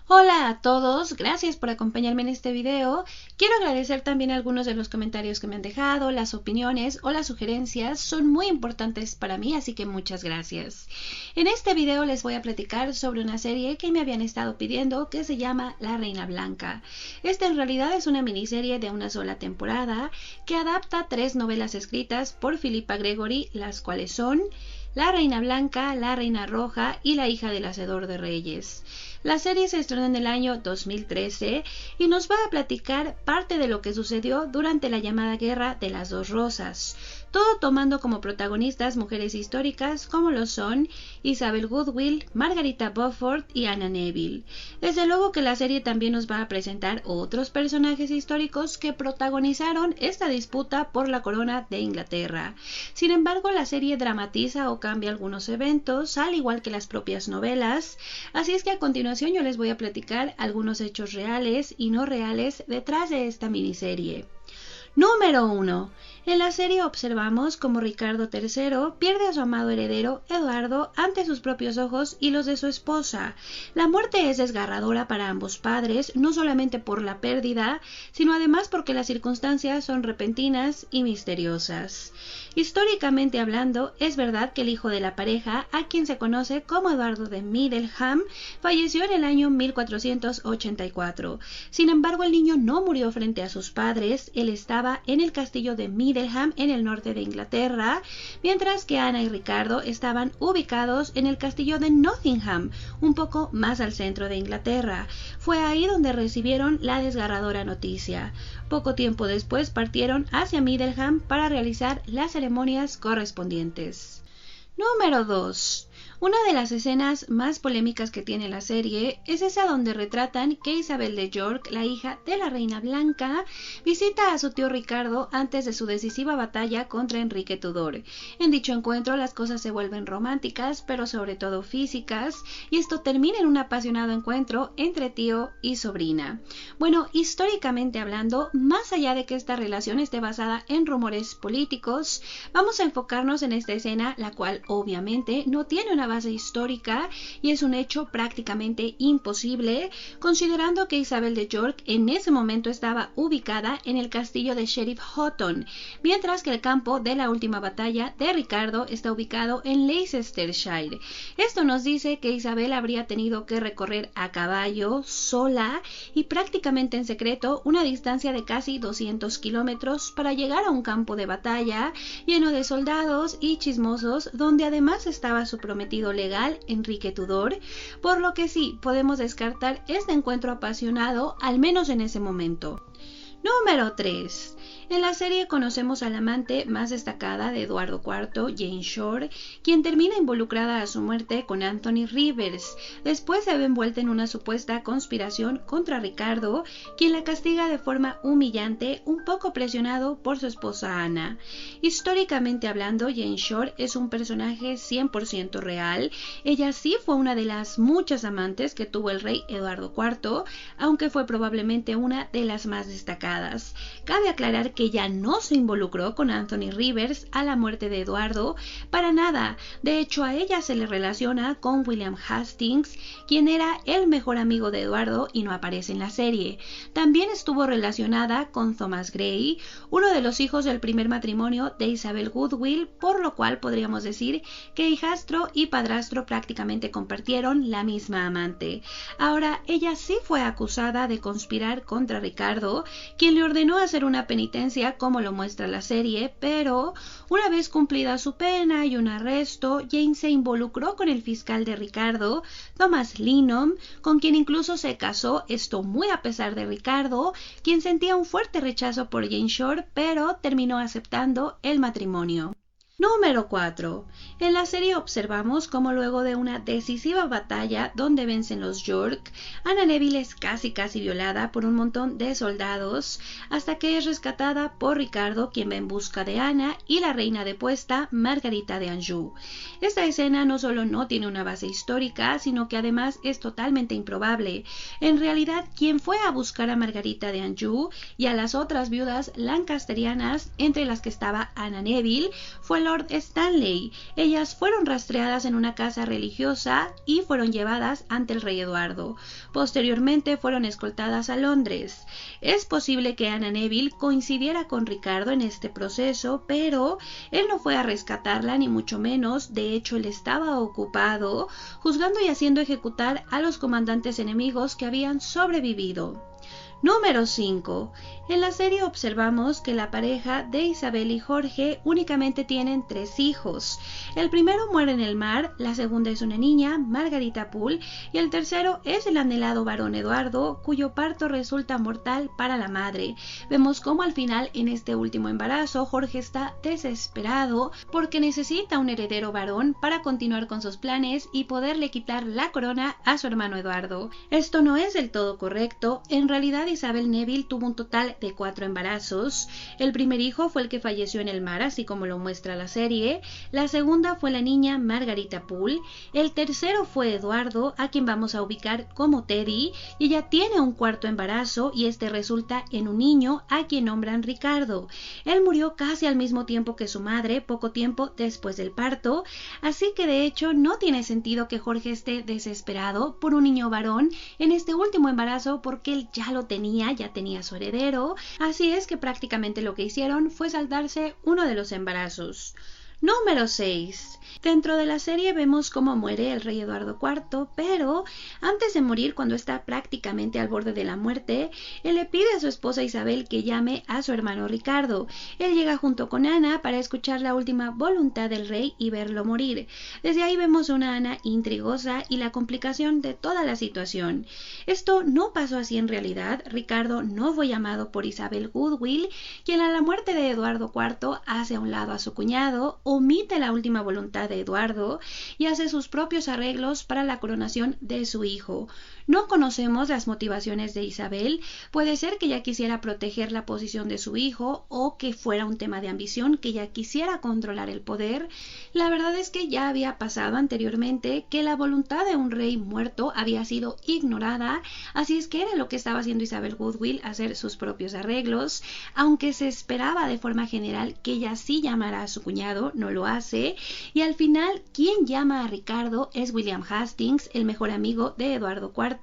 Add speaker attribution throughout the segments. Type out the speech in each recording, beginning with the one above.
Speaker 1: Hola a todos, gracias por acompañarme en este video. Quiero agradecer también algunos de los comentarios que me han dejado, las opiniones o las sugerencias son muy importantes para mí, así que muchas gracias. En este video les voy a platicar sobre una serie que me habían estado pidiendo que se llama La Reina Blanca. Esta en realidad es una miniserie de una sola temporada que adapta 3 novelas escritas por Philippa Gregory, las cuales son La Reina Blanca, La Reina Roja y La Hija del Hacedor de Reyes. La serie se estrenó en el año 2013 y nos va a platicar parte de lo que sucedió durante la llamada Guerra de las Dos Rosas, todo tomando como protagonistas mujeres históricas como lo son Isabel Goodwill, Margarita Beaufort y Anna Neville. Desde luego que la serie también nos va a presentar otros personajes históricos que protagonizaron esta disputa por la corona de Inglaterra. Sin embargo, la serie dramatiza o cambia algunos eventos, al igual que las propias novelas, así es que a continuación yo les voy a platicar algunos hechos reales y no reales detrás de esta miniserie. Número 1. En la serie observamos cómo Ricardo III pierde a su amado heredero Eduardo ante sus propios ojos y los de su esposa. La muerte es desgarradora para ambos padres, no solamente por la pérdida, sino además porque las circunstancias son repentinas y misteriosas. Históricamente hablando, es verdad que el hijo de la pareja, a quien se conoce como Eduardo de Middleham, falleció en el año 1484. Sin embargo, el niño no murió frente a sus padres, él estaba en el castillo de Middleham en el norte de Inglaterra, mientras que Ana y Ricardo estaban ubicados en el castillo de Nottingham, un poco más al centro de Inglaterra. Fue ahí donde recibieron la desgarradora noticia. Poco tiempo después partieron hacia Middleham para realizar las ceremonias correspondientes. Número 2. Una de las escenas más polémicas que tiene la serie es esa donde retratan que Isabel de York, la hija de la Reina Blanca, visita a su tío Ricardo antes de su decisiva batalla contra Enrique Tudor. En dicho encuentro las cosas se vuelven románticas, pero sobre todo físicas, y esto termina en un apasionado encuentro entre tío y sobrina. Bueno, históricamente hablando, más allá de que esta relación esté basada en rumores políticos, vamos a enfocarnos en esta escena, la cual obviamente no tiene una base histórica y es un hecho prácticamente imposible, considerando que Isabel de York en ese momento estaba ubicada en el castillo de Sheriff Houghton, mientras que el campo de la última batalla de Ricardo está ubicado en Leicestershire. Esto nos dice que Isabel habría tenido que recorrer a caballo, sola y prácticamente en secreto una distancia de casi 200 kilómetros para llegar a un campo de batalla lleno de soldados y chismosos, donde además estaba su prometido legal Enrique Tudor, por lo que sí podemos descartar este encuentro apasionado, al menos en ese momento. Número 3. En la serie conocemos a la amante más destacada de Eduardo IV, Jane Shore, quien termina involucrada a su muerte con Anthony Rivers. Después se ve envuelta en una supuesta conspiración contra Ricardo, quien la castiga de forma humillante, un poco presionado por su esposa Ana. Históricamente hablando, Jane Shore es un personaje 100% real. Ella sí fue una de las muchas amantes que tuvo el rey Eduardo IV, aunque fue probablemente una de las más destacadas. Cabe aclarar que ella no se involucró con Anthony Rivers a la muerte de Eduardo, para nada. De hecho, a ella se le relaciona con William Hastings, quien era el mejor amigo de Eduardo y no aparece en la serie. También estuvo relacionada con Thomas Grey, uno de los hijos del primer matrimonio de Isabel Goodwill, por lo cual podríamos decir que hijastro y padrastro prácticamente compartieron la misma amante. Ahora, ella sí fue acusada de conspirar contra Ricardo, quien le ordenó hacer una penitencia como lo muestra la serie, pero una vez cumplida su pena y un arresto, Jane se involucró con el fiscal de Ricardo, Thomas Linham, con quien incluso se casó, esto muy a pesar de Ricardo, quien sentía un fuerte rechazo por Jane Shore, pero terminó aceptando el matrimonio. Número 4. En la serie observamos cómo luego de una decisiva batalla donde vencen los York, Anna Neville es casi violada por un montón de soldados hasta que es rescatada por Ricardo, quien va en busca de Ana y la reina depuesta Margarita de Anjou. Esta escena no solo no tiene una base histórica, sino que además es totalmente improbable. En realidad, quien fue a buscar a Margarita de Anjou y a las otras viudas lancasterianas, entre las que estaba Anna Neville, fue Lord Stanley. Ellas fueron rastreadas en una casa religiosa y fueron llevadas ante el rey Eduardo. Posteriormente fueron escoltadas a Londres. Es posible que Anna Neville coincidiera con Ricardo en este proceso, pero él no fue a rescatarla ni mucho menos. De hecho, él estaba ocupado juzgando y haciendo ejecutar a los comandantes enemigos que habían sobrevivido. Número 5. En la serie observamos que la pareja de Isabel y Jorge únicamente tienen 3 hijos. El primero muere en el mar, la segunda es una niña, Margarita Poole, y el tercero es el anhelado varón Eduardo, cuyo parto resulta mortal para la madre. Vemos cómo al final, en este último embarazo, Jorge está desesperado porque necesita un heredero varón para continuar con sus planes y poderle quitar la corona a su hermano Eduardo. Esto no es del todo correcto. En realidad, Isabel Neville tuvo un total de 4 embarazos. El primer hijo fue el que falleció en el mar, así como lo muestra la serie. La segunda fue la niña Margarita Poole. El tercero fue Eduardo, a quien vamos a ubicar como Teddy, y ella tiene un cuarto embarazo y este resulta en un niño a quien nombran Ricardo. Él murió casi al mismo tiempo que su madre, poco tiempo después del parto, así que de hecho no tiene sentido que Jorge esté desesperado por un niño varón en este último embarazo porque él ya lo tenía, ya tenía su heredero. Así es que prácticamente lo que hicieron fue saltarse uno de los embarazos. Número 6. Dentro de la serie vemos cómo muere el rey Eduardo IV, pero antes de morir, cuando está prácticamente al borde de la muerte, él le pide a su esposa Isabel que llame a su hermano Ricardo. Él llega junto con Ana para escuchar la última voluntad del rey y verlo morir. Desde ahí vemos una Ana intrigosa y la complicación de toda la situación. Esto no pasó así en realidad. Ricardo no fue llamado por Isabel Goodwill, quien a la muerte de Eduardo IV hace a un lado a su cuñado, omite la última voluntad de Eduardo y hace sus propios arreglos para la coronación de su hijo. No conocemos las motivaciones de Isabel. Puede ser que ella quisiera proteger la posición de su hijo o que fuera un tema de ambición, que ella quisiera controlar el poder. La verdad es que ya había pasado anteriormente que la voluntad de un rey muerto había sido ignorada, así es que era lo que estaba haciendo Isabel Goodwill, hacer sus propios arreglos. Aunque se esperaba de forma general que ella sí llamara a su cuñado, no lo hace, y al final quien llama a Ricardo es William Hastings, el mejor amigo de Eduardo IV,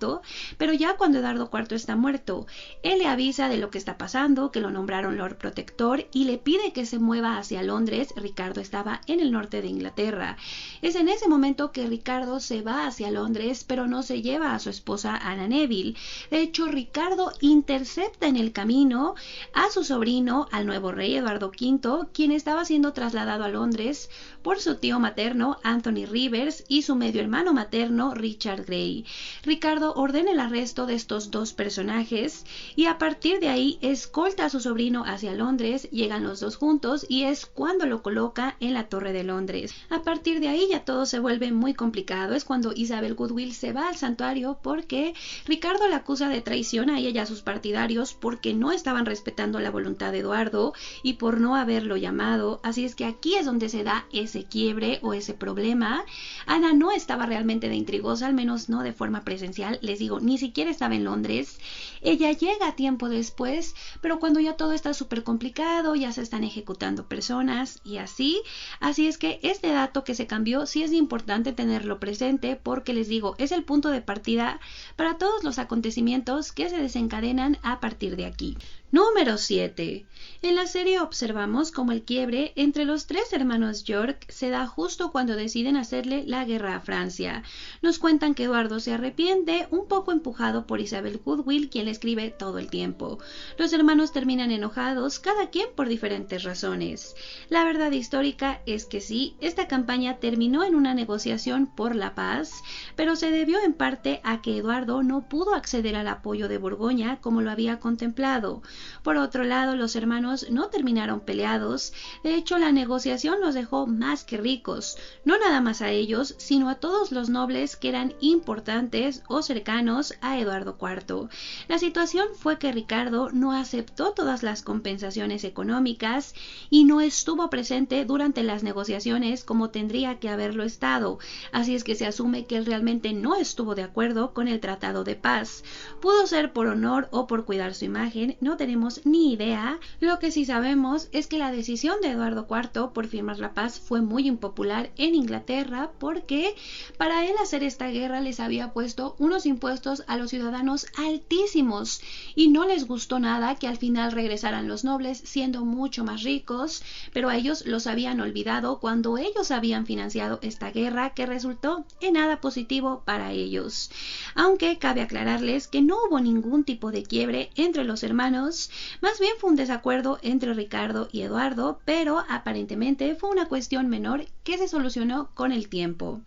Speaker 1: pero ya cuando Eduardo IV está muerto, él le avisa de lo que está pasando, que lo nombraron Lord Protector y le pide que se mueva hacia Londres. Ricardo estaba en el norte de Inglaterra. Es en ese momento que Ricardo se va hacia Londres, pero no se lleva a su esposa Anna Neville. De hecho, Ricardo intercepta en el camino a su sobrino, al nuevo rey Eduardo V, quien estaba siendo trasladado a Londres por su tío materno Anthony Rivers y su medio hermano materno Richard Grey. Ricardo ordena el arresto de estos dos personajes y a partir de ahí escolta a su sobrino hacia Londres. Llegan los dos juntos y es cuando lo coloca en la Torre de Londres. A partir de ahí ya todo se vuelve muy complicado. Es cuando Isabel Goodwill se va al santuario porque Ricardo la acusa de traición a ella y a sus partidarios porque no estaban respetando la voluntad de Eduardo y por no haberlo llamado. Así es que aquí es donde se da ese quiebre o ese problema. Ana no estaba realmente de intrigosa, al menos no de forma presencial. Les digo, ni siquiera estaba en Londres. Ella llega tiempo después, pero cuando ya todo está súper complicado, ya se están ejecutando personas y así. Así es que este dato que se cambió sí es importante tenerlo presente porque les digo, es el punto de partida para todos los acontecimientos que se desencadenan a partir de aquí. Número 7. En la serie observamos cómo el quiebre entre los tres hermanos York se da justo cuando deciden hacerle la guerra a Francia. Nos cuentan que Eduardo se arrepiente, un poco empujado por Isabel Goodwill, quien le escribe todo el tiempo. Los hermanos terminan enojados, cada quien por diferentes razones. La verdad histórica es que sí, esta campaña terminó en una negociación por la paz, pero se debió en parte a que Eduardo no pudo acceder al apoyo de Borgoña como lo había contemplado. Por otro lado, los hermanos no terminaron peleados. De hecho, la negociación los dejó más que ricos, no nada más a ellos, sino a todos los nobles que eran importantes o cercanos a Eduardo IV. La situación fue que Ricardo no aceptó todas las compensaciones económicas y no estuvo presente durante las negociaciones como tendría que haberlo estado. Así es que se asume que él realmente no estuvo de acuerdo con el tratado de paz. Pudo ser por honor o por cuidar su imagen, no tenemos tenemos ni idea. Lo que sí sabemos es que la decisión de Eduardo IV por firmar la paz fue muy impopular en Inglaterra, porque para él hacer esta guerra les había puesto unos impuestos a los ciudadanos altísimos y no les gustó nada que al final regresaran los nobles siendo mucho más ricos, pero a ellos los habían olvidado cuando ellos habían financiado esta guerra, que resultó en nada positivo para ellos. Aunque cabe aclararles que no hubo ningún tipo de quiebre entre los hermanos, más bien fue un desacuerdo entre Ricardo y Eduardo, pero aparentemente fue una cuestión menor que se solucionó con el tiempo.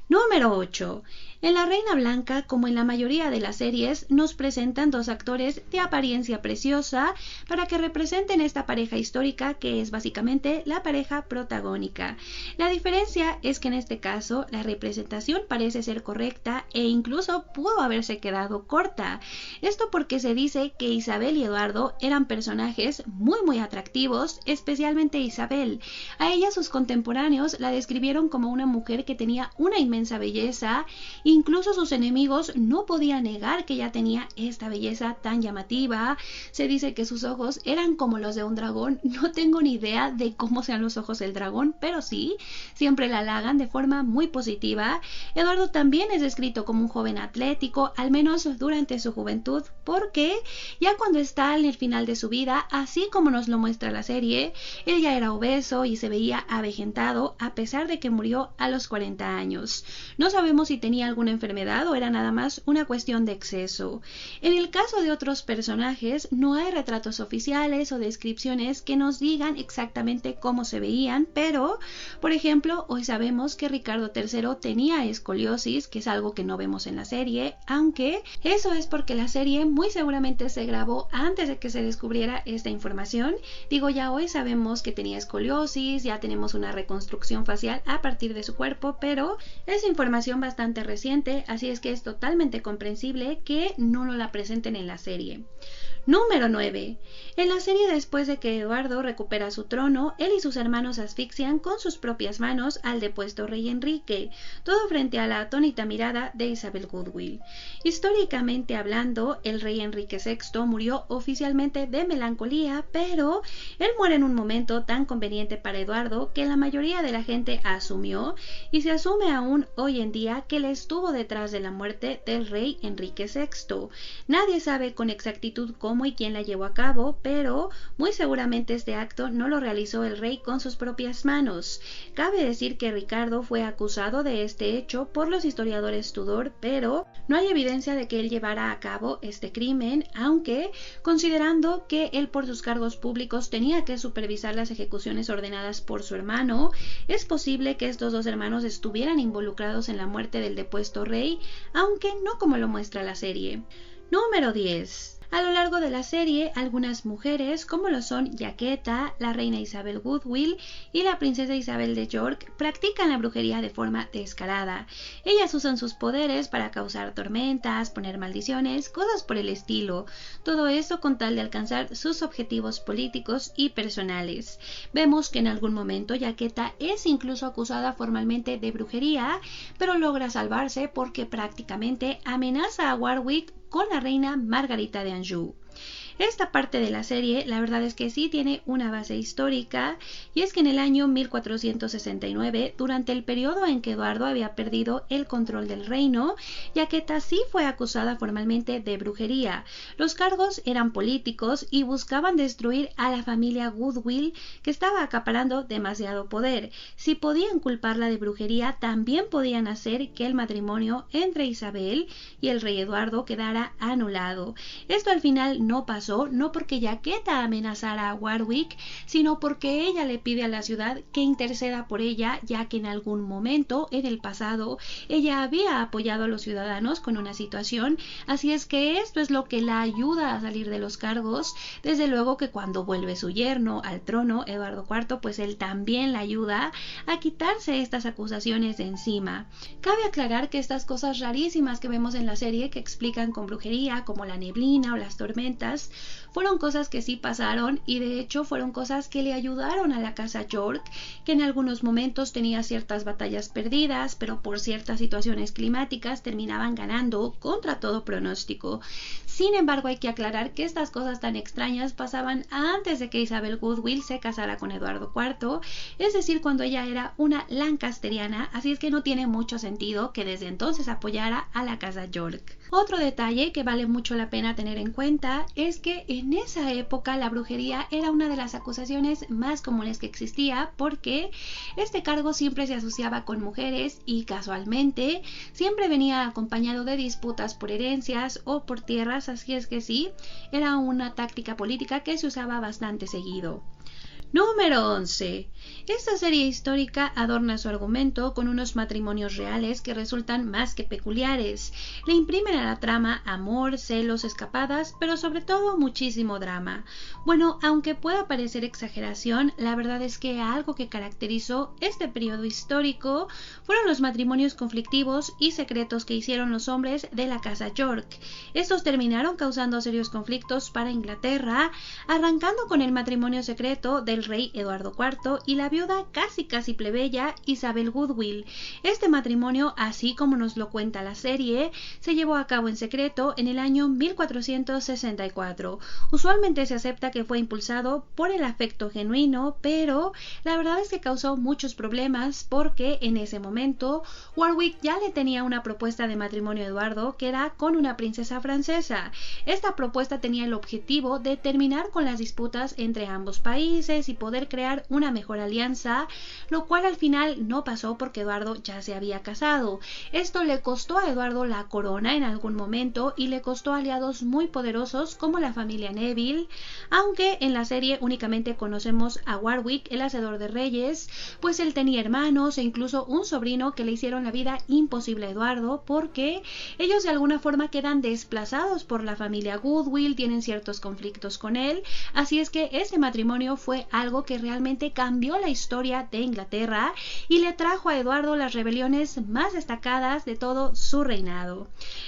Speaker 1: Número 8. En La Reina Blanca, como en la mayoría de las series, nos presentan dos actores de apariencia preciosa para que representen esta pareja histórica, que es básicamente la pareja protagónica. La diferencia es que en este caso la representación parece ser correcta e incluso pudo haberse quedado corta. Esto porque se dice que Isabel y Eduardo eran personajes muy atractivos, especialmente Isabel. A ella sus contemporáneos la describieron como una mujer que tenía una inmensa belleza. Incluso sus enemigos no podían negar que ella tenía esta belleza tan llamativa. Se dice que sus ojos eran como los de un dragón. No tengo ni idea de cómo sean los ojos del dragón, pero sí, siempre la halagan de forma muy positiva. Eduardo también es descrito como un joven atlético, al menos durante su juventud, porque ya cuando está en el final de su vida, así como nos lo muestra la serie, él ya era obeso y se veía avejentado, a pesar de que murió a los 40 años. No sabemos si tenía alguna enfermedad o era nada más una cuestión de exceso. En el caso de otros personajes, no hay retratos oficiales o descripciones que nos digan exactamente cómo se veían, pero, por ejemplo, hoy sabemos que Ricardo III tenía escoliosis, que es algo que no vemos en la serie, aunque eso es porque la serie muy seguramente se grabó antes de que se descubriera esta información. Digo, ya hoy sabemos que tenía escoliosis, ya tenemos una reconstrucción facial a partir de su cuerpo, pero es información bastante reciente, así es que es totalmente comprensible que no nos la presenten en la serie. Número 9. En la serie, después de que Eduardo recupera su trono, él y sus hermanos asfixian con sus propias manos al depuesto rey Enrique, todo frente a la atónita mirada de Isabel Goodwill. Históricamente hablando, el rey Enrique VI murió oficialmente de melancolía, pero él muere en un momento tan conveniente para Eduardo que la mayoría de la gente asumió, y se asume aún hoy en día, que él estuvo detrás de la muerte del rey Enrique VI. Nadie sabe con exactitud cómo y quién la llevó a cabo, pero muy seguramente este acto no lo realizó el rey con sus propias manos. Cabe decir que Ricardo fue acusado de este hecho por los historiadores Tudor, pero no hay evidencia de que él llevara a cabo este crimen, aunque, considerando que él por sus cargos públicos tenía que supervisar las ejecuciones ordenadas por su hermano, es posible que estos dos hermanos estuvieran involucrados en la muerte del depuesto rey, aunque no como lo muestra la serie. Número 10. A lo largo de la serie, algunas mujeres, como lo son Jaqueta, la reina Isabel Goodwill y la princesa Isabel de York, practican la brujería de forma descarada. Ellas usan sus poderes para causar tormentas, poner maldiciones, cosas por el estilo. Todo eso con tal de alcanzar sus objetivos políticos y personales. Vemos que en algún momento Jaqueta es incluso acusada formalmente de brujería, pero logra salvarse porque prácticamente amenaza a Warwick con la reina Margarita de Anjou. Esta parte de la serie, la verdad es que sí tiene una base histórica, y es que en el año 1469, durante el periodo en que Eduardo había perdido el control del reino, Jaqueta sí fue acusada formalmente de brujería. Los cargos eran políticos y buscaban destruir a la familia Goodwill, que estaba acaparando demasiado poder. Si podían culparla de brujería, también podían hacer que el matrimonio entre Isabel y el rey Eduardo quedara anulado. Esto al final no pasó, no porque Jaqueta amenazara a Warwick, sino porque ella le pide a la ciudad que interceda por ella, ya que en algún momento en el pasado ella había apoyado a los ciudadanos con una situación, así es que esto es lo que la ayuda a salir de los cargos. Desde luego que cuando vuelve su yerno al trono, Eduardo IV, pues él también la ayuda a quitarse estas acusaciones de encima. Cabe aclarar que estas cosas rarísimas que vemos en la serie que explican con brujería, como la neblina o las tormentas, fueron cosas que sí pasaron y de hecho fueron cosas que le ayudaron a la casa York, que en algunos momentos tenía ciertas batallas perdidas, pero por ciertas situaciones climáticas terminaban ganando contra todo pronóstico. Sin embargo, hay que aclarar que estas cosas tan extrañas pasaban antes de que Isabel Goodwill se casara con Eduardo IV, es decir, cuando ella era una lancasteriana, así es que no tiene mucho sentido que desde entonces apoyara a la casa York. Otro detalle que vale mucho la pena tener en cuenta es que en esa época la brujería era una de las acusaciones más comunes que existía, porque este cargo siempre se asociaba con mujeres y casualmente siempre venía acompañado de disputas por herencias o por tierras, así es que sí, era una táctica política que se usaba bastante seguido. Número 11. Esta serie histórica adorna su argumento con unos matrimonios reales que resultan más que peculiares. Le imprimen a la trama amor, celos, escapadas, pero sobre todo muchísimo drama. Bueno, aunque pueda parecer exageración, la verdad es que algo que caracterizó este periodo histórico fueron los matrimonios conflictivos y secretos que hicieron los hombres de la casa York. Estos terminaron causando serios conflictos para Inglaterra, arrancando con el matrimonio secreto del rey Eduardo IV y la viuda casi plebeya Isabel Goodwill. Este matrimonio, así como nos lo cuenta la serie, se llevó a cabo en secreto en el año 1464. Usualmente se acepta que fue impulsado por el afecto genuino, pero la verdad es que causó muchos problemas porque en ese momento Warwick ya le tenía una propuesta de matrimonio a Eduardo que era con una princesa francesa. Esta propuesta tenía el objetivo de terminar con las disputas entre ambos países y poder crear una mejor alianza, lo cual al final no pasó porque Eduardo ya se había casado. Esto le costó a Eduardo la corona en algún momento y le costó aliados muy poderosos como la familia Neville, aunque en la serie únicamente conocemos a Warwick, el hacedor de reyes, pues él tenía hermanos e incluso un sobrino que le hicieron la vida imposible a Eduardo porque ellos de alguna forma quedan desplazados por la familia Goodwill, tienen ciertos conflictos con él, así es que ese matrimonio fue algo que realmente cambió la historia de Inglaterra y le trajo a Eduardo las rebeliones más destacadas de todo su reinado.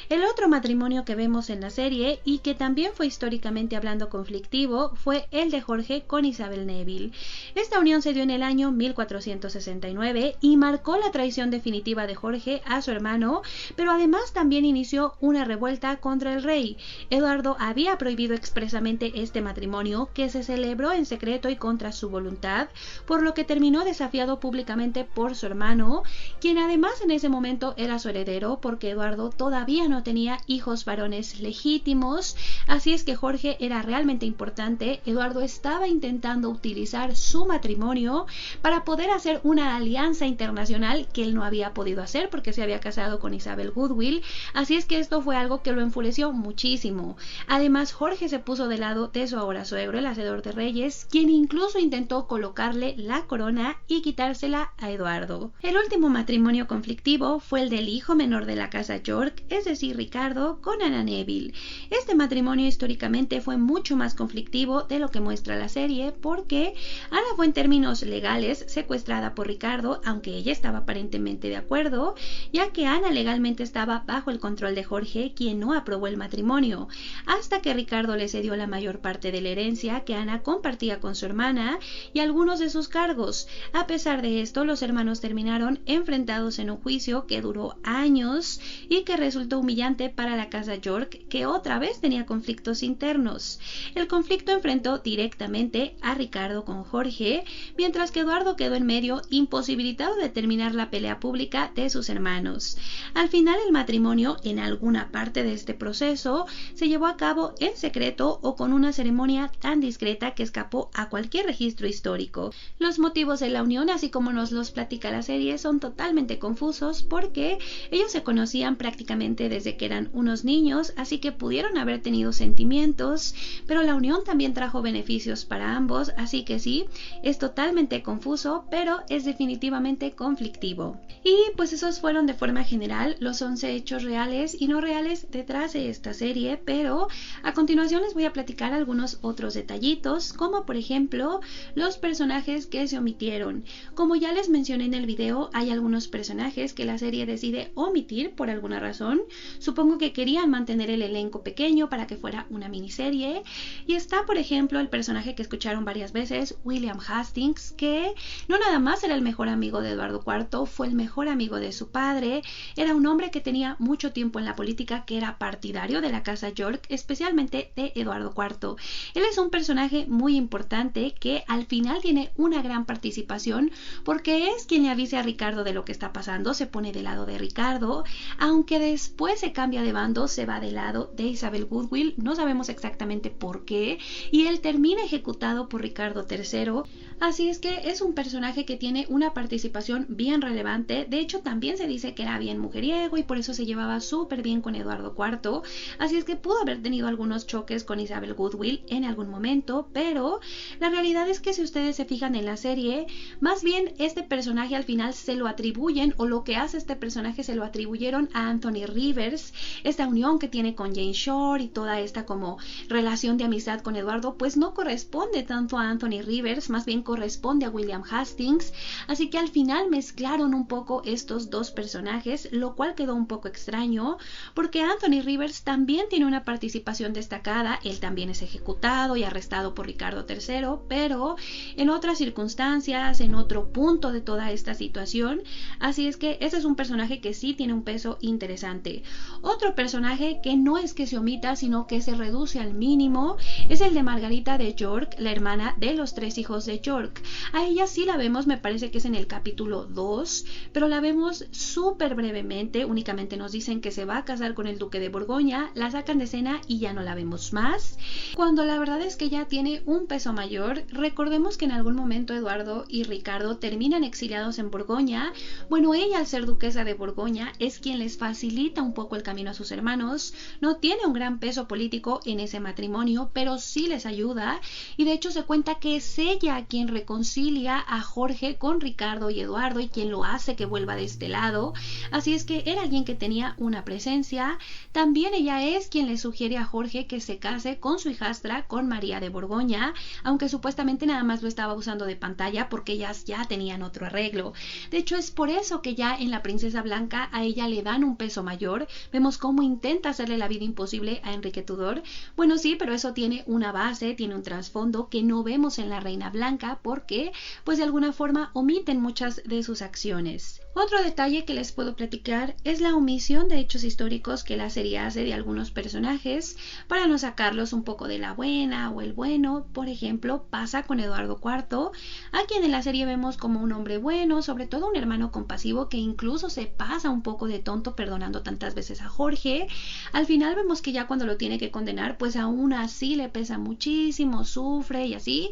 Speaker 1: El otro matrimonio que vemos en la serie y que también fue históricamente hablando conflictivo fue el de Jorge con Isabel Neville. Esta unión se dio en el año 1469 y marcó la traición definitiva de Jorge a su hermano, pero además también inició una revuelta contra el rey. Eduardo había prohibido expresamente este matrimonio, que se celebró en secreto y contra su voluntad, por lo que terminó desafiado públicamente por su hermano, quien además en ese momento era su heredero porque Eduardo todavía no tenía hijos varones legítimos, así es que Jorge era realmente importante. Eduardo estaba intentando utilizar su matrimonio para poder hacer una alianza internacional que él no había podido hacer porque se había casado con Isabel Goodwill, así es que esto fue algo que lo enfureció muchísimo. Además, Jorge se puso del lado de su ahora suegro, el hacedor de reyes, quien incluso intentó colocarle la corona y quitársela a Eduardo. El último matrimonio conflictivo fue el del hijo menor de la casa York, es decir, Ricardo con Ana Neville. Este matrimonio históricamente fue mucho más conflictivo de lo que muestra la serie porque Ana fue en términos legales secuestrada por Ricardo, aunque ella estaba aparentemente de acuerdo, ya que Ana legalmente estaba bajo el control de Jorge, quien no aprobó el matrimonio, hasta que Ricardo le cedió la mayor parte de la herencia que Ana compartía con su hermana y algunos de sus cargos. A pesar de esto, los hermanos terminaron enfrentados en un juicio que duró años y que resultó humillante para la casa York, que otra vez tenía conflictos internos. El conflicto enfrentó directamente a Ricardo con Jorge, mientras que Eduardo quedó en medio, imposibilitado de terminar la pelea pública de sus hermanos. Al final, el matrimonio, en alguna parte de este proceso, se llevó a cabo en secreto o con una ceremonia tan discreta que escapó a cualquier registro histórico. Los motivos de la unión, así como nos los platica la serie, son totalmente confusos porque ellos se conocían prácticamente desde que eran unos niños, así que pudieron haber tenido sentimientos, pero la unión también trajo beneficios para ambos, así que sí, es totalmente confuso, pero es definitivamente conflictivo. Y pues esos fueron de forma general los 11 hechos reales y no reales detrás de esta serie, pero a continuación les voy a platicar algunos otros detallitos, como por ejemplo repasando los personajes que se omitieron. Como ya les mencioné en el video, hay algunos personajes que la serie decide omitir por alguna razón. Supongo que querían mantener el elenco pequeño para que fuera una miniserie. Y está, por ejemplo, el personaje que escucharon varias veces, William Hastings, que no nada más era el mejor amigo de Eduardo IV, fue el mejor amigo de su padre. Era un hombre que tenía mucho tiempo en la política, que era partidario de la casa York, especialmente de Eduardo IV. Él es un personaje muy importante que al final tiene una gran participación porque es quien le avisa a Ricardo de lo que está pasando, se pone del lado de Ricardo, aunque después se cambia de bando, se va del lado de Isabel Goodwill, no sabemos exactamente por qué, y él termina ejecutado por Ricardo III. Así es que es un personaje que tiene una participación bien relevante. De hecho, también se dice que era bien mujeriego y por eso se llevaba súper bien con Eduardo IV. Así es que pudo haber tenido algunos choques con Isabel Goodwill en algún momento, pero la realidad es que si ustedes se fijan en la serie, más bien este personaje al final se lo atribuyen, o lo que hace este personaje se lo atribuyeron a Anthony Rivers. Esta unión que tiene con Jane Shore y toda esta como relación de amistad con Eduardo, pues no corresponde tanto a Anthony Rivers, más bien corresponde a William Hastings. Así que al final mezclaron un poco estos dos personajes, lo cual quedó un poco extraño, porque Anthony Rivers también tiene una participación destacada. Él también es ejecutado y arrestado por Ricardo III, pero en otras circunstancias, en otro punto de toda esta situación. Así es que ese es un personaje que sí tiene un peso interesante. Otro personaje que no es que se omita, sino que se reduce al mínimo, es el de Margarita de York, la hermana de los 3 hijos de York. A ella sí la vemos, me parece que es en el capítulo 2, pero la vemos súper brevemente. Únicamente nos dicen que se va a casar con el duque de Borgoña, la sacan de escena y ya no la vemos más, cuando la verdad es que ya tiene un peso mayor. Recordemos que en algún momento Eduardo y Ricardo terminan exiliados en Borgoña. Bueno, ella, al ser duquesa de Borgoña, es quien les facilita un poco el camino a sus hermanos. No tiene un gran peso político en ese matrimonio, pero sí les ayuda, y de hecho se cuenta que es ella quien reconcilia a Jorge con Ricardo y Eduardo y quien lo hace que vuelva de este lado. Así es que era alguien que tenía una presencia. También ella es quien le sugiere a Jorge que se case con su hijastra, con María de Borgoña, aunque supuestamente nada más lo estaba usando de pantalla porque ellas ya tenían otro arreglo. De hecho, es por eso que ya en La Princesa Blanca a ella le dan un peso mayor. Vemos cómo intenta hacerle la vida imposible a Enrique Tudor. Bueno, sí, pero eso tiene una base, tiene un trasfondo que no vemos en La Reina Blanca, porque pues de alguna forma omiten muchas de sus acciones. Otro detalle que les puedo platicar es la omisión de hechos históricos que la serie hace de algunos personajes para no sacarlos un poco de la buena o el bueno. Por ejemplo, pasa con Eduardo IV, a quien en la serie vemos como un hombre bueno, sobre todo un hermano compasivo que incluso se pasa un poco de tonto perdonando tantas veces a Jorge. Al final vemos que ya cuando lo tiene que condenar, pues aún así le pesa muchísimo, sufre y así.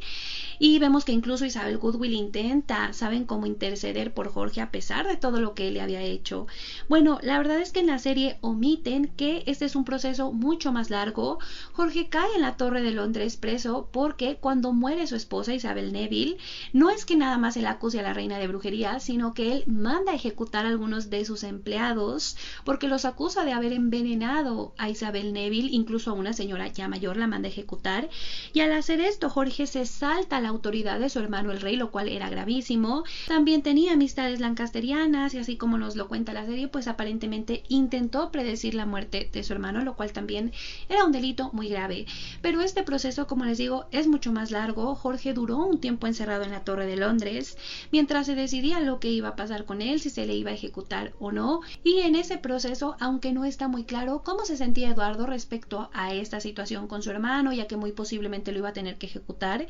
Speaker 1: Y vemos que incluso Isabel Goodwill intenta, saben, cómo interceder por Jorge a pesar de todo lo que él le había hecho. Bueno, la verdad es que en la serie omiten que este es un proceso mucho más largo. Jorge cae en la Torre de Londres preso porque cuando muere su esposa Isabel Neville, no es que nada más él acuse a la reina de brujería, sino que él manda a ejecutar a algunos de sus empleados porque los acusa de haber envenenado a Isabel Neville, incluso a una señora ya mayor la manda a ejecutar. Y al hacer esto, Jorge se salta a la autoridad de su hermano el rey, lo cual era gravísimo. También tenía amistades lancasterianas y así como nos lo cuenta la serie, pues aparentemente intentó predecir la muerte de su hermano, lo cual también era un delito muy grave. Pero este proceso, como les digo, es mucho más largo. Jorge duró un tiempo encerrado en la Torre de Londres mientras se decidía lo que iba a pasar con él, si se le iba a ejecutar o no. Y en ese proceso, aunque no está muy claro cómo se sentía Eduardo respecto a esta situación con su hermano, ya que muy posiblemente lo iba a tener que ejecutar,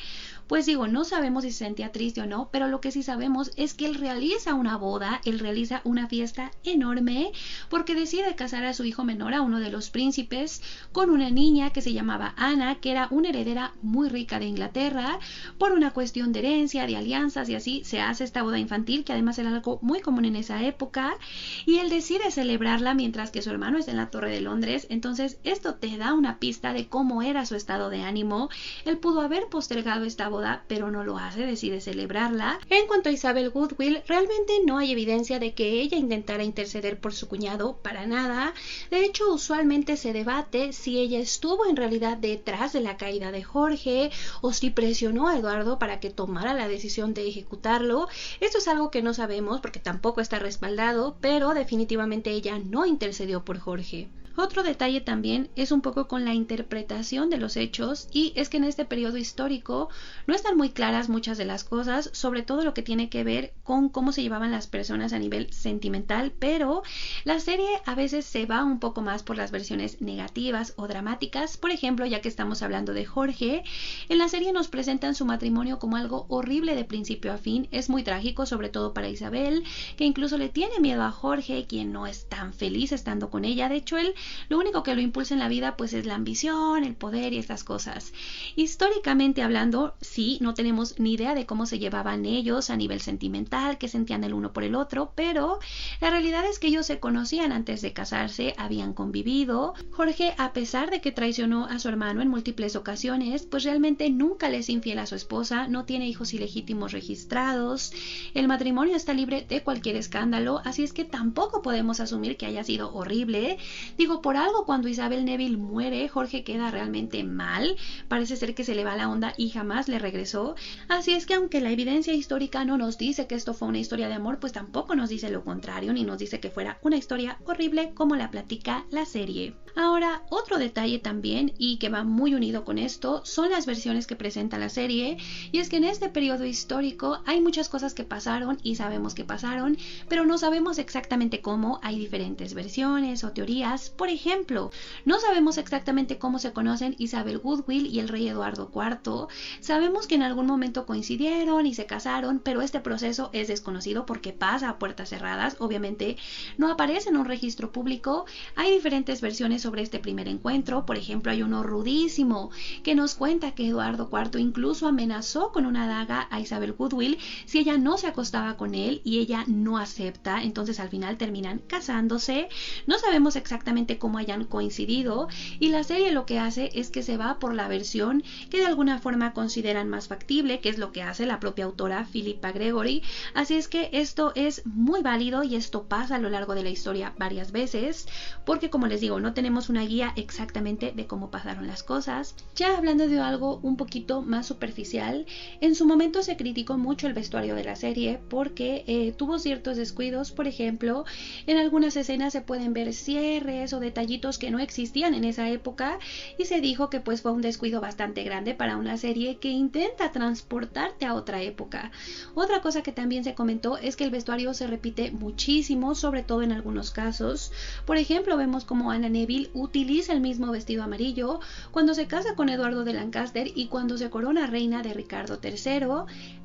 Speaker 1: pues digo, no sabemos si se sentía triste o no, pero lo que sí sabemos es que él realiza una boda, él realiza una fiesta enorme porque decide casar a su hijo menor, a uno de los príncipes, con una niña que se llamaba Ana, que era una heredera muy rica de Inglaterra. Por una cuestión de herencia, de alianzas y así, se hace esta boda infantil, que además era algo muy común en esa época, y él decide celebrarla mientras que su hermano está en la Torre de Londres. Entonces esto te da una pista de cómo era su estado de ánimo. Él pudo haber postergado esta boda, pero no lo hace, decide celebrarla. En cuanto a Isabel Goodwill, realmente no hay evidencia de que ella intentara interceder por su cuñado, para nada. De hecho, usualmente se debate si ella estuvo en realidad detrás de la caída de Jorge o si presionó presionó a Eduardo para que tomara la decisión de ejecutarlo. Esto es algo que no sabemos porque tampoco está respaldado, pero definitivamente ella no intercedió por Jorge. Otro detalle también es un poco con la interpretación de los hechos, y es que en este periodo histórico no están muy claras muchas de las cosas, sobre todo lo que tiene que ver con cómo se llevaban las personas a nivel sentimental, pero la serie a veces se va un poco más por las versiones negativas o dramáticas. Por ejemplo, ya que estamos hablando de Jorge, en la serie nos presentan su matrimonio como algo horrible de principio a fin. Es muy trágico, sobre todo para Isabel, que incluso le tiene miedo a Jorge, quien no es tan feliz estando con ella. De hecho, él lo único que lo impulsa en la vida pues es la ambición, el poder y estas cosas. Históricamente hablando, sí, no tenemos ni idea de cómo se llevaban ellos a nivel sentimental, qué sentían el uno por el otro, pero la realidad es que ellos se conocían antes de casarse, habían convivido. Jorge, a pesar de que traicionó a su hermano en múltiples ocasiones, pues realmente nunca le es infiel a su esposa, no tiene hijos ilegítimos registrados, el matrimonio está libre de cualquier escándalo, así es que tampoco podemos asumir que haya sido horrible. Digo, por algo cuando Isabel Neville muere, Jorge queda realmente mal, parece ser que se le va la onda y jamás le regresó. Así es que aunque la evidencia histórica no nos dice que esto fue una historia de amor, pues tampoco nos dice lo contrario, ni nos dice que fuera una historia horrible como la platica la serie. Ahora, otro detalle también, y que va muy unido con esto, son las versiones que presenta la serie, y es que en este periodo histórico hay muchas cosas que pasaron y sabemos que pasaron, pero no sabemos exactamente cómo. Hay diferentes versiones o teorías. Por ejemplo, no sabemos exactamente cómo se conocen Isabel Woodville y el rey Eduardo IV. Sabemos que en algún momento coincidieron y se casaron, pero este proceso es desconocido porque pasa a puertas cerradas. Obviamente no aparece en un registro público. Hay diferentes versiones sobre este primer encuentro. Por ejemplo, hay uno rudísimo que nos cuenta que Eduardo IV incluso amenazó con una daga a Isabel Woodville si ella no se acostaba con él, y ella no acepta. Entonces al final terminan casándose. No sabemos exactamente cómo hayan coincidido, y la serie lo que hace es que se va por la versión que de alguna forma consideran más factible, que es lo que hace la propia autora Philippa Gregory. Así es que esto es muy válido y esto pasa a lo largo de la historia varias veces, porque como les digo, no tenemos una guía exactamente de cómo pasaron las cosas. Ya hablando de algo un poquito más superficial, en su momento se criticó mucho el vestuario de la serie porque tuvo ciertos descuidos. Por ejemplo, en algunas escenas se pueden ver cierres o detallitos que no existían en esa época, y se dijo que pues fue un descuido bastante grande para una serie que intenta transportarte a otra época. Otra cosa que también se comentó es que el vestuario se repite muchísimo, sobre todo en algunos casos. Por ejemplo, vemos como Anna Neville utiliza el mismo vestido amarillo cuando se casa con Eduardo de Lancaster y cuando se corona reina de Ricardo III.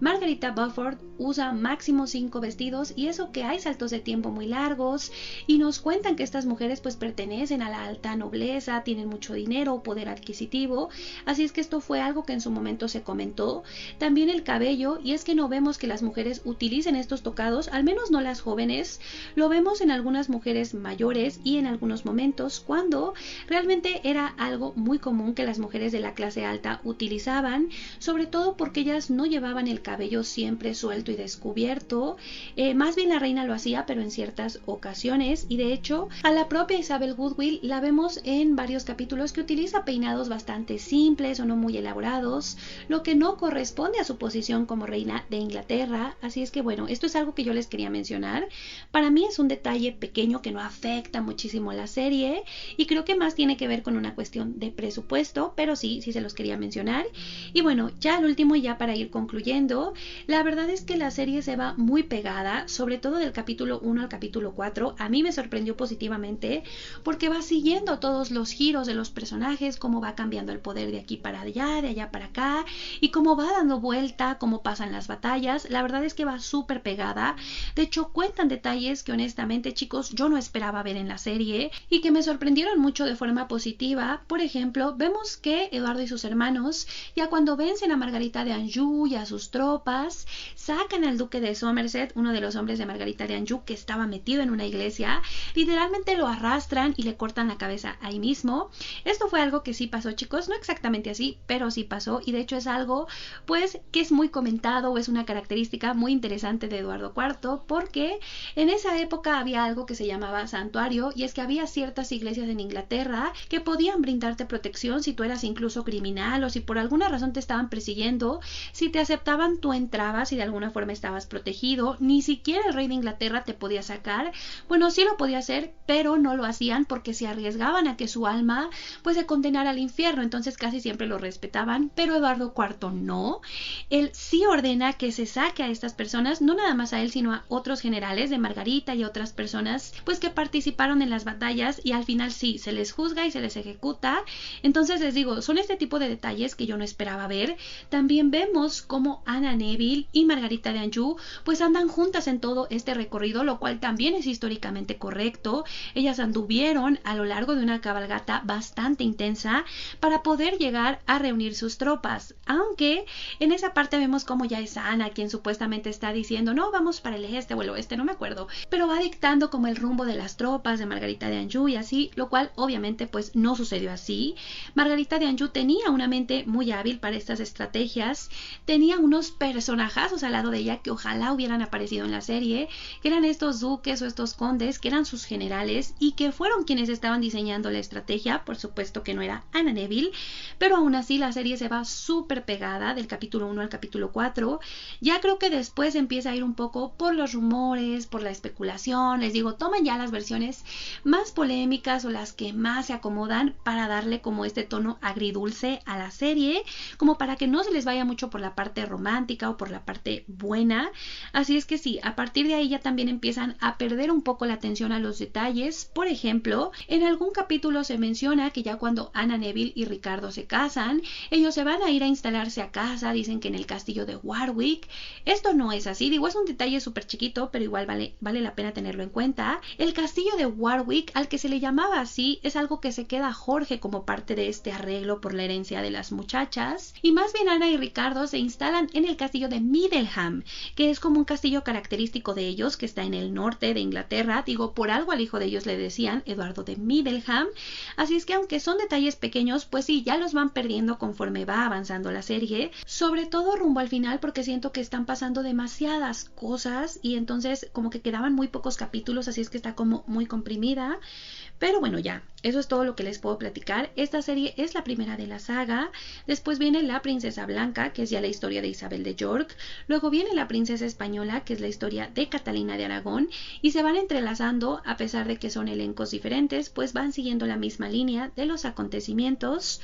Speaker 1: Margarita Beaufort usa máximo 5 vestidos, y eso que hay saltos de tiempo muy largos, y nos cuentan que estas mujeres pues pertenecen a la alta nobleza, tienen mucho dinero, poder adquisitivo, así es que esto fue algo que en su momento se comentó. También el cabello, y es que no vemos que las mujeres utilicen estos tocados, al menos no las jóvenes, lo vemos en algunas mujeres mayores y en algunos momentos cuando realmente era algo muy común que las mujeres de la clase alta utilizaban, sobre todo porque ellas no llevaban el cabello siempre suelto y descubierto. Más bien la reina lo hacía, pero en ciertas ocasiones, y de hecho a la propia Isabel Woodville la vemos en varios capítulos que utiliza peinados bastante simples o no muy elaborados, lo que no corresponde a su posición como reina de Inglaterra. Así es que bueno, esto es algo que yo les quería mencionar. Para mí es un detalle pequeño que no afecta muchísimo a la serie, y creo que más tiene que ver con una cuestión de presupuesto, pero sí se los quería mencionar. Y bueno, ya al último, ya para ir concluyendo, la verdad es que la serie se va muy pegada, sobre todo del capítulo 1 al capítulo 4. A mí me sorprendió positivamente porque va siguiendo todos los giros de los personajes, cómo va cambiando el poder de aquí para allá, de allá para acá, y cómo va dando vuelta, cómo pasan las batallas. La verdad es que va súper pegada. De hecho, cuentan detalles que honestamente, chicos, yo no esperaba ver en la serie y que me sorprendieron mucho de forma positiva. Por ejemplo, vemos que Eduardo y sus hermanos, ya cuando vencen a Margarita de Anjou y a sus tropas, sacan al duque de Somerset, uno de los hombres de Margarita de Anjou que estaba metido en una iglesia, literalmente lo arrastran asaltan y le cortan la cabeza ahí mismo. Esto fue algo que sí pasó, chicos, no exactamente así, pero sí pasó, y de hecho es algo pues que es muy comentado, o es una característica muy interesante de Eduardo IV, porque en esa época había algo que se llamaba santuario, y es que había ciertas iglesias en Inglaterra que podían brindarte protección si tú eras incluso criminal, o si por alguna razón te estaban persiguiendo. Si te aceptaban, tú entrabas y de alguna forma estabas protegido. Ni siquiera el rey de Inglaterra te podía sacar. Bueno, sí lo podía hacer, pero no lo hacían porque se arriesgaban a que su alma pues se condenara al infierno, entonces casi siempre lo respetaban. Pero Eduardo IV no. Él sí ordena que se saque a estas personas, no nada más a él, sino a otros generales de Margarita y otras personas pues que participaron en las batallas, y al final sí, se les juzga y se les ejecuta. Entonces les digo, son este tipo de detalles que yo no esperaba ver. También vemos cómo Anna Neville y Margarita de Anjou pues andan juntas en todo este recorrido, lo cual también es históricamente correcto. Ellas anduvieron a lo largo de una cabalgata bastante intensa para poder llegar a reunir sus tropas, aunque en esa parte vemos como ya es Ana quien supuestamente está diciendo no, vamos para el este o el oeste, no me acuerdo, pero va dictando como el rumbo de las tropas de Margarita de Anjou y así, lo cual obviamente pues no sucedió así. Margarita de Anjou tenía una mente muy hábil para estas estrategias, tenía unos personajazos al lado de ella que ojalá hubieran aparecido en la serie, que eran estos duques o estos condes que eran sus generales y que fueron quienes estaban diseñando la estrategia. Por supuesto que no era Anna Neville, pero aún así la serie se va súper pegada del capítulo 1 al capítulo 4. Ya creo que después empieza a ir un poco por los rumores, por la especulación. Les digo, toman ya las versiones más polémicas o las que más se acomodan para darle como este tono agridulce a la serie, como para que no se les vaya mucho por la parte romántica o por la parte buena. Así es que sí, a partir de ahí ya también empiezan a perder un poco la atención a los detalles. Por ejemplo, en algún capítulo se menciona que ya cuando Anna Neville y Ricardo se casan, ellos se van a ir a instalarse a casa, dicen que en el castillo de Warwick. Esto no es así, digo, es un detalle súper chiquito, pero igual vale la pena tenerlo en cuenta. El castillo de Warwick, al que se le llamaba así, es algo que se queda a Jorge como parte de este arreglo por la herencia de las muchachas, y más bien Ana y Ricardo se instalan en el castillo de Middleham, que es como un castillo característico de ellos, que está en el norte de Inglaterra. Digo, por algo al hijo de ellos le decían Eduardo de Middleham. Así es que aunque son detalles pequeños, pues sí, ya los van perdiendo conforme va avanzando la serie, sobre todo rumbo al final, porque siento que están pasando demasiadas cosas y entonces como que quedaban muy pocos capítulos, así es que está como muy comprimida. Pero bueno, ya, eso es todo lo que les puedo platicar. Esta serie es la primera de la saga. Después viene La Princesa Blanca, que es ya la historia de Isabel de York. Luego viene La Princesa Española, que es la historia de Catalina de Aragón. Y se van entrelazando, a pesar de que son elencos diferentes, pues van siguiendo la misma línea de los acontecimientos.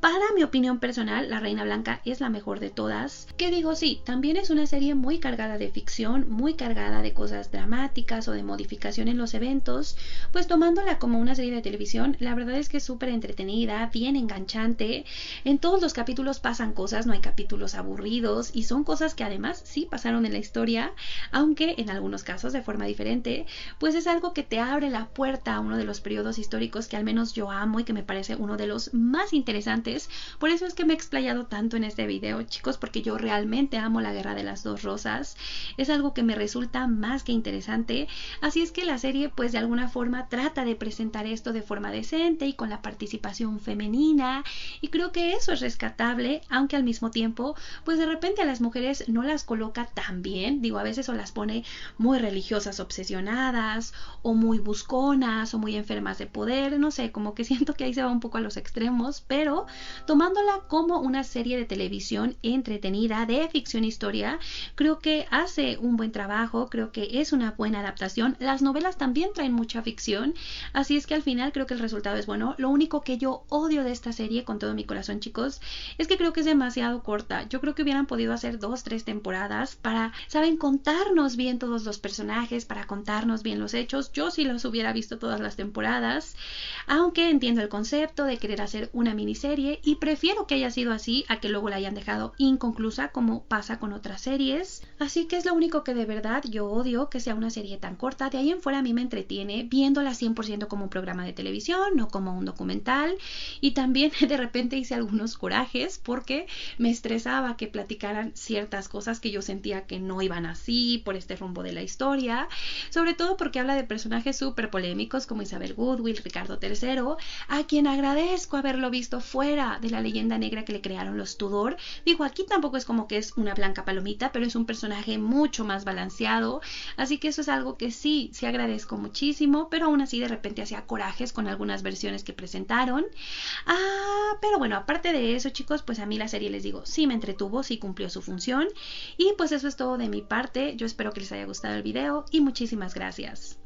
Speaker 1: Para mi opinión personal, La Reina Blanca es la mejor de todas. Que digo, sí, también es una serie muy cargada de ficción, muy cargada de cosas dramáticas o de modificación en los eventos, pues tomándola como una serie de televisión, la verdad es que es súper entretenida, bien enganchante. En todos los capítulos pasan cosas, no hay capítulos aburridos, y son cosas que además sí pasaron en la historia, aunque en algunos casos de forma diferente, pues es algo que te abre la puerta a uno de los periodos históricos que al menos yo amo y que me parece uno de los más interesantes. Por eso es que me he explayado tanto en este video, chicos, porque yo realmente amo la Guerra de las Dos Rosas. Es algo que me resulta más que interesante. Así es que la serie, pues de alguna forma trata de presentar esto de forma decente y con la participación femenina. Y creo que eso es rescatable, aunque al mismo tiempo, pues de repente a las mujeres no las coloca tan bien. Digo, a veces o las pone muy religiosas, obsesionadas, o muy busconas, o muy enfermas de poder. No sé, como que siento que ahí se va un poco a los extremos, pero tomándola como una serie de televisión entretenida de ficción e historia, creo que hace un buen trabajo, creo que es una buena adaptación. Las novelas también traen mucha ficción, así es que al final creo que el resultado es bueno. Lo único que yo odio de esta serie con todo mi corazón, chicos, es que creo que es demasiado corta. Yo creo que hubieran podido hacer 2, 3 temporadas para, saben, contarnos bien todos los personajes, para contarnos bien los hechos. Yo sí los hubiera visto todas las temporadas, aunque entiendo el concepto de querer hacer una miniserie y prefiero que haya sido así a que luego la hayan dejado inconclusa como pasa con otras series. Así que es lo único que de verdad yo odio, que sea una serie tan corta. De ahí en fuera a mí me entretiene viéndola 100% como un programa de televisión, no como un documental. Y también de repente hice algunos corajes porque me estresaba que platicaran ciertas cosas que yo sentía que no iban así por este rumbo de la historia, sobre todo porque habla de personajes súper polémicos como como Isabel Goodwill, Ricardo III, a quien agradezco haberlo visto fuera de la leyenda negra que le crearon los Tudor. Digo, aquí tampoco es como que es una blanca palomita, pero es un personaje mucho más balanceado, así que eso es algo que sí agradezco muchísimo, pero aún así de repente hacía corajes con algunas versiones que presentaron. Pero bueno, aparte de eso, chicos, pues a mí la serie, les digo, sí me entretuvo, sí cumplió su función. Y pues eso es todo de mi parte. Yo espero que les haya gustado el video y muchísimas gracias.